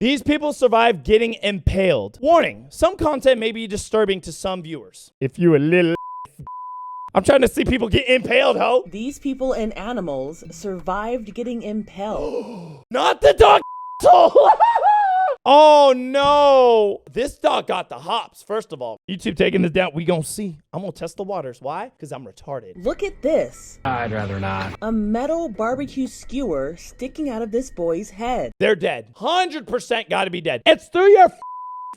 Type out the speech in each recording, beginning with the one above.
These people survived getting impaled. Warning, some content may be disturbing to some viewers. If you a little I'm trying to see people get impaled, ho. These people and animals survived getting impaled. Not the dog asshole. Oh no. This dog got the hops, first of all. YouTube taking this down. We gonna see. I'm gonna test the waters. Why? Because I'm retarded. Look at this. I'd rather not. A metal barbecue skewer sticking out of this boy's head. They're dead. 100% gotta be dead. It's through your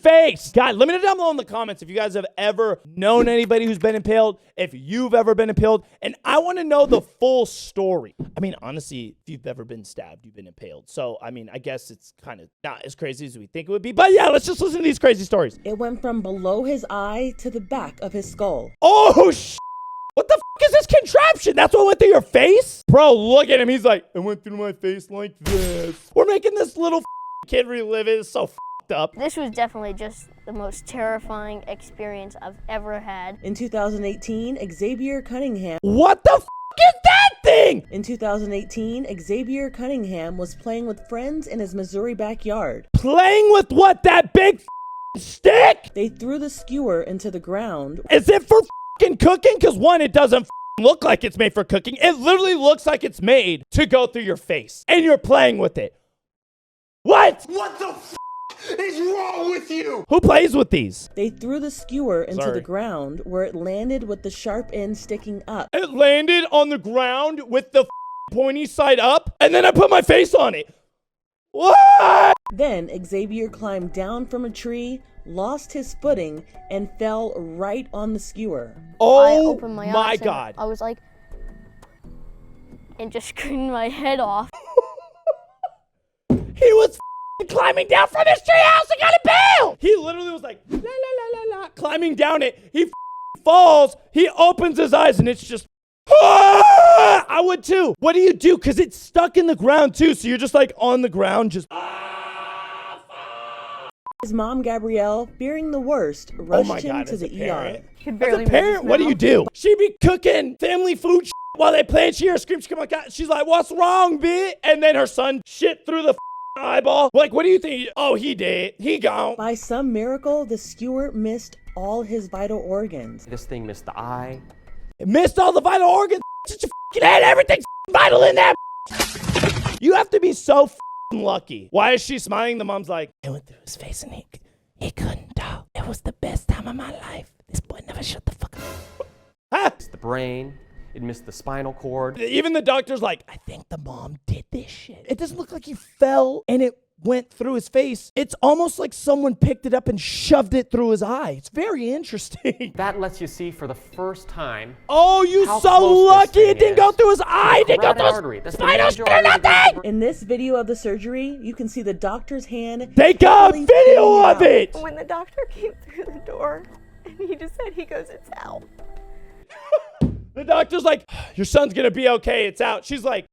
face. God, let me know down below in the comments if you guys have ever known anybody who's been impaled, if you've ever been impaled, and I want to know the full story. I mean, honestly, if you've ever been stabbed, you've been impaled. So, I mean, I guess it's kind of not as crazy as we think it would be, but yeah, let's just listen to these crazy stories. It went from below his eye to the back of his skull. Oh, what the f is this contraption? That's what went through your face? Bro, look at him. He's like, it went through my face like this. We're making this little kid relive it. It's so up. This was definitely just the most terrifying experience I've ever had. In 2018, Xavier Cunningham. What the f is that thing? In 2018, Xavier Cunningham was playing with friends in his Missouri backyard. Playing with what? That big stick? They threw the skewer into the ground. Is it for cooking? Because one, it doesn't look like it's made for cooking. It literally looks like it's made to go through your face. And you're playing with it. What? What the f is wrong with you? Who plays with these? They threw the skewer into the ground where it landed with the sharp end sticking up. It landed on the ground with the pointy side up, and then I put my face on it. What? Then Xavier climbed down from a tree, lost his footing, and fell right on the skewer. Oh I opened my eyes God. I was like, and just screamed my head off. He was climbing down from his treehouse and got impaled. He literally was like, la, la, la, la, la, climbing down it. He falls. He opens his eyes and it's just, ah! I would too. What do you do? Because it's stuck in the ground too. So you're just like on the ground, just. His mom, Gabrielle, fearing the worst, rushed him to the ER. As a parent, what do? She be cooking family food while they play and she hears screams come like that. She's like, what's wrong, bitch? And then her son shit through the eyeball. Like, what do you think? Oh, he did. He gone. By some miracle, the skewer missed all his vital organs. This thing missed the eye. It missed all the vital organs. It's your head. Everything's vital in there. You have to be so lucky. Why is she smiling? The mom's like, it went through his face and he couldn't talk. It was the best time of my life. This boy never shut the fuck up. Huh? It's the brain. It missed the spinal cord. Even the doctor's like, I think the mom did this shit. It doesn't look like he fell and it went through his face. It's almost like someone picked it up and shoved it through his eye. It's very interesting. That lets you see for the first time. Oh, you so lucky it didn't go through his eye. It didn't go through his spinal cord or nothing. In this video of the surgery, you can see the doctor's hand. They got video of it. When the doctor came through the door and he just said, he goes, it's out. The doctor's like, your son's gonna be okay, it's out. She's like,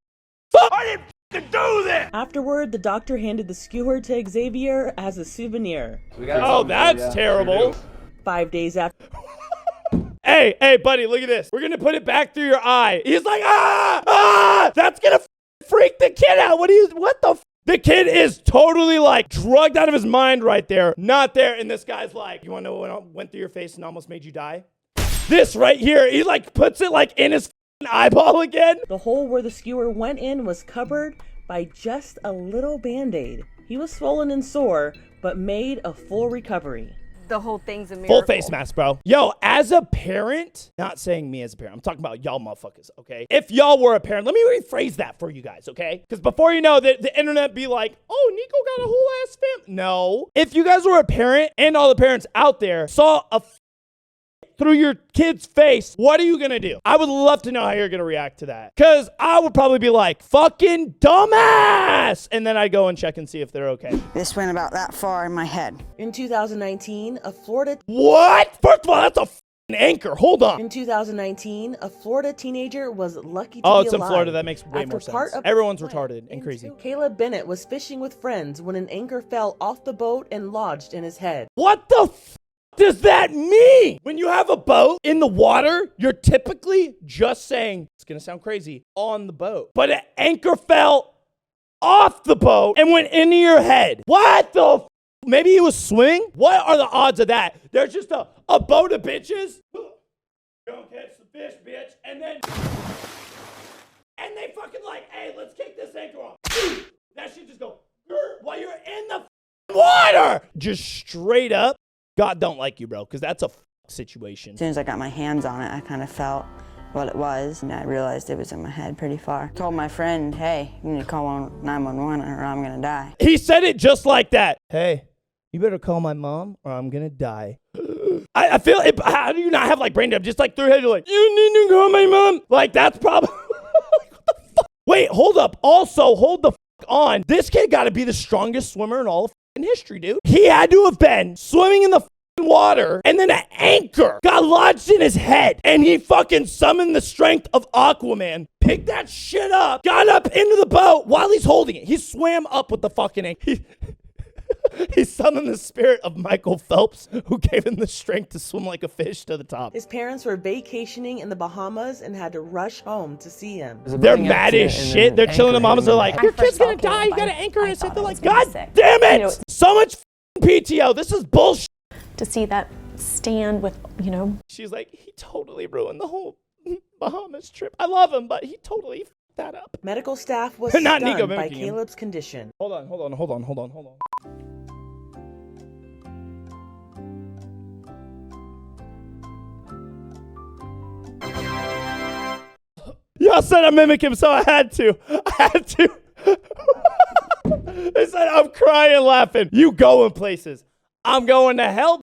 fuck, I didn't fucking do this! Afterward, the doctor handed the skewer to Xavier as a souvenir. Oh, that's terrible. 5 days after. Hey, buddy, look at this. We're gonna put it back through your eye. He's like, ah! That's gonna freak the kid out. What the The kid is totally like drugged out of his mind right there. Not there. And this guy's like, you wanna know what went through your face and almost made you die? This right here, he like puts it like in his eyeball again. The hole where the skewer went in was covered by just a little band-aid. He was swollen and sore, but made a full recovery. The whole thing's a miracle. Full face mask, bro. Yo, as a parent, not saying me as a parent, I'm talking about y'all motherfuckers, okay? If y'all were a parent, let me rephrase that for you guys, okay? Because before you know, the internet be like, oh, Nico got a whole ass family. No. If you guys were a parent and all the parents out there saw a through your kid's face, what are you gonna do? I would love to know how you're gonna react to that. Cause I would probably be like, fucking dumbass! And then I go and check and see if they're okay. This went about that far in my head. In 2019, a Florida... What? First of all, that's a f***ing anchor. Hold on. In 2019, a Florida teenager was lucky to be alive. Oh, it's in Florida. That makes way more sense. Everyone's retarded and crazy. Caleb Bennett was fishing with friends when an anchor fell off the boat and lodged in his head. What the f*** does that mean? When you have a boat in the water, you're typically just saying, it's gonna sound crazy, on the boat. But an anchor fell off the boat and went into your head. What the f? Maybe he was swimming? What are the odds of that? There's just a boat of bitches. Go catch the fish, bitch. And they fucking like, hey, let's kick this anchor off. That shit just go while you're in the water. Just straight up. God don't like you, bro, because that's a situation. As soon as I got my hands on it, I kind of felt what it was, and I realized it was in my head pretty far. I told my friend, hey, you need to call 911 or I'm gonna die. He said it just like that. Hey, you better call my mom or I'm gonna die. I feel it. How do you not have like brain damage? Just like through your head, you're like, you need to call my mom. Like that's probably. What the fuck? Wait, hold up. Also, hold the fuck on. This kid got to be the strongest swimmer in all of history, dude. He had to have been swimming in the water, and then an anchor got lodged in his head, and he fucking summoned the strength of Aquaman, picked that shit up, got up into the boat while he's holding it. He swam up with the fucking anchor. He summoned the spirit of Michael Phelps, who gave him the strength to swim like a fish to the top. His parents were vacationing in the Bahamas and had to rush home to see him. They're mad as shit. They're chilling the mamas. They're like, your kid's gonna die. You got an anchor in his head. They're like, God damn it. So much PTO. This is bullshit. To see that stand with, She's like, he totally ruined the whole Bahamas trip. I love him, but he totally f***ed that up. Medical staff was Not stunned Nikko by mimicking him. Caleb's condition. Hold on. Y'all said I mimic him, so I had to. They said I'm crying laughing. You going places. I'm going to hell.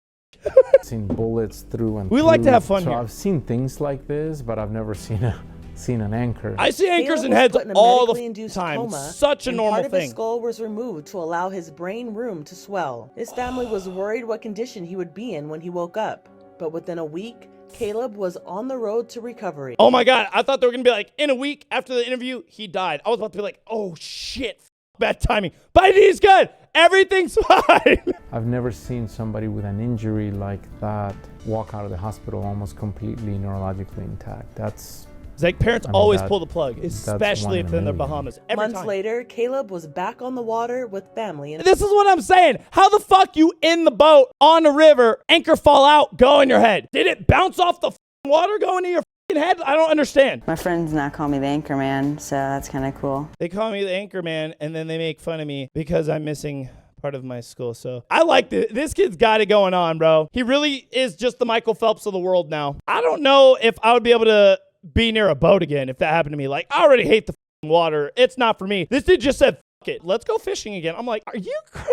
Seen bullets through and We like to have fun so here. I've seen things like this, but I've never seen an anchor. I see anchors Caleb in was heads put in a all medically the induced time. coma, Such a and normal part of his thing. skull was removed to allow his brain room to swell. His family was worried what condition he would be in when he woke up. But within a week, Caleb was on the road to recovery. Oh my God. I thought they were going to be like, in a week after the interview, he died. I was about to be like, oh shit. Bad timing. But he's good. Everything's fine. I've never seen somebody with an injury like that walk out of the hospital almost completely neurologically intact. It's like parents always pull the plug, that's especially if they're in the Bahamas. Every Months time. later, Caleb was back on the water with family. And This is what I'm saying. How the fuck you in the boat on the river, anchor fall out, go in your head? Did it bounce off the water, go into your head? I don't understand. My friends now call me the anchor man, so that's kind of cool. They call me the anchor man, and then they make fun of me because I'm missing part of my school. So I like this. This kid's got it going on, bro. He really is just the Michael Phelps of the world now. I don't know if I would be able to be near a boat again if that happened to me. Like, I already hate the water. It's not for me. This dude just said, fuck it. Let's go fishing again. I'm like, are you crazy?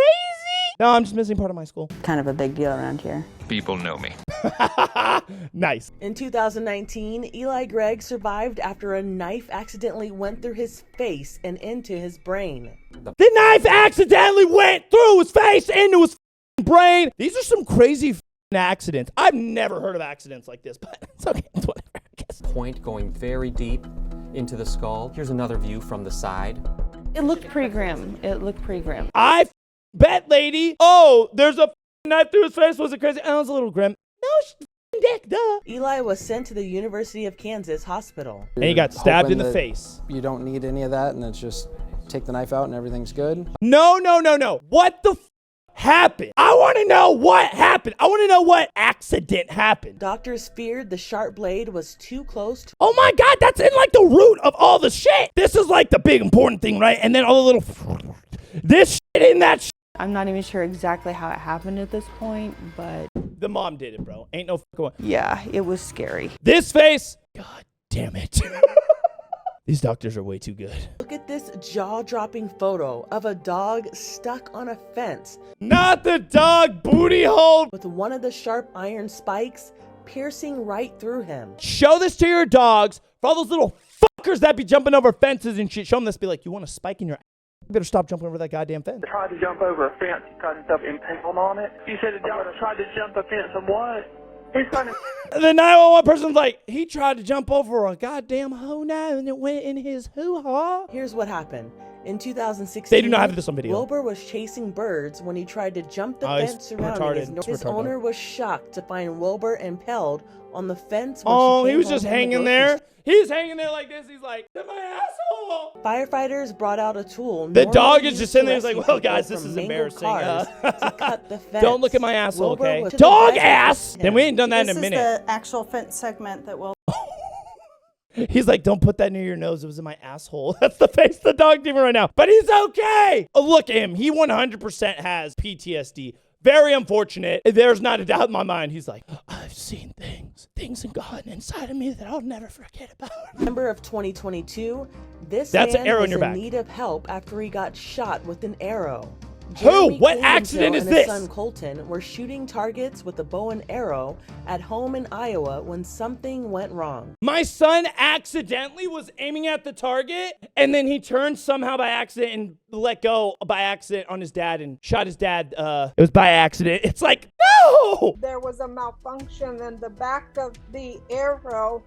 No, I'm just missing part of my school. Kind of a big deal around here. People know me. Nice. in 2019, Eli Gregg survived after a knife accidentally went through his face and into his brain. The knife accidentally went through his face into his brain. These are some crazy accidents. I've never heard of accidents like this, but it's okay. It's whatever, I guess. Point going very deep into the skull. Here's another view from the side. It looked pretty grim. I bet, lady. Oh, there's a knife through his face. Was it crazy? Oh, it was a little grim. No, dick, duh. Eli was sent to the University of Kansas hospital. And he got stabbed in Hoping the that face. You don't need any of that, and it's just take the knife out and everything's good. No. What the happened? I want to know what happened. I want to know what accident happened. Doctors feared the sharp blade was too close to... Oh my God, that's in like the root of all the shit. This is like the big important thing, right? And then all the little... This shit in that shit. I'm not even sure exactly how it happened at this point, but The mom did it, bro. Ain't no fucking way. yeah, it was scary. This face. God damn it. These doctors are way too good. Look at this jaw-dropping photo of a dog stuck on a fence Not the dog booty hole. with one of the sharp iron spikes piercing right through him. Show this to your dogs. For all those little fuckers that be jumping over fences and shit, show them this. Be like, you want a spike in your ass? You better stop jumping over that goddamn fence. Tried to jump over a fence. He got himself impaled on it. You said the dog tried to jump a fence and what? He's trying to... The 911 person's like, he tried to jump over a goddamn hoe now and it went in his hoo-ha. Here's what happened. In 2016, They do not have this on video. Wilbur was chasing birds when he tried to jump the Oh, fence surrounding his retarded. owner was shocked to find Wilbur impaled on the fence when Oh, she he came was home just from the hanging grocery there. store. He's hanging there like this. He's like, to my asshole. Firefighters brought out a tool. The dog normally is used just to sitting there. He's like, rescue well, guys, people this is from mangled embarrassing. cars to cut the fence. Don't look at my asshole, Wilbur okay? was to the Dog best ass. of Then we ain't done that in a This minute. is the actual fence segment that will. He's like, don't put that near your nose. It was in my asshole. That's the face the dog giving right now. But he's okay. Oh, look at him. He 100% has PTSD. Very unfortunate. There's not a doubt in my mind. He's like, I've seen things have gotten inside of me that I'll never forget about. December of 2022, this That's an man arrow was in your back. need of help after he got shot with an arrow. Who? Jeremy What Clemenceau accident is and his this? son Colton were shooting targets with a bow and arrow at home in Iowa when something went wrong. My son accidentally was aiming at the target, and then he turned somehow by accident and let go by accident on his dad and shot his dad. It was by accident. It's like, no! There was a malfunction and the back of the arrow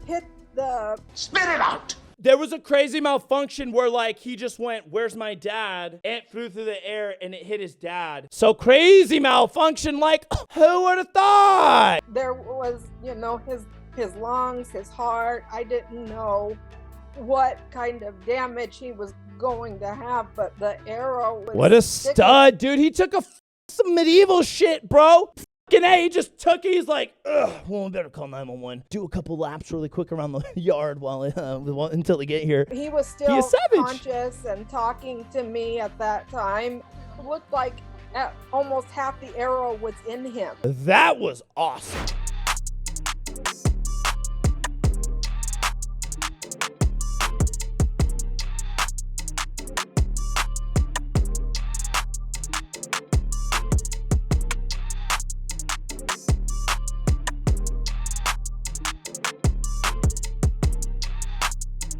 hit the... Spit it out! There was a crazy malfunction where, like, he just went, where's my dad? And it flew through the air and it hit his dad. So crazy malfunction, like, who would have thought? There was, you know, his lungs, his heart. I didn't know what kind of damage he was going to have, but the arrow was... What a stud, dude. He took some medieval shit, bro. Fucking A, he just took it. He's like, ugh, well, we better call 911. Do a couple laps really quick around the yard until they get here. He was still conscious and talking to me at that time. It looked like almost half the arrow was in him. That was awesome.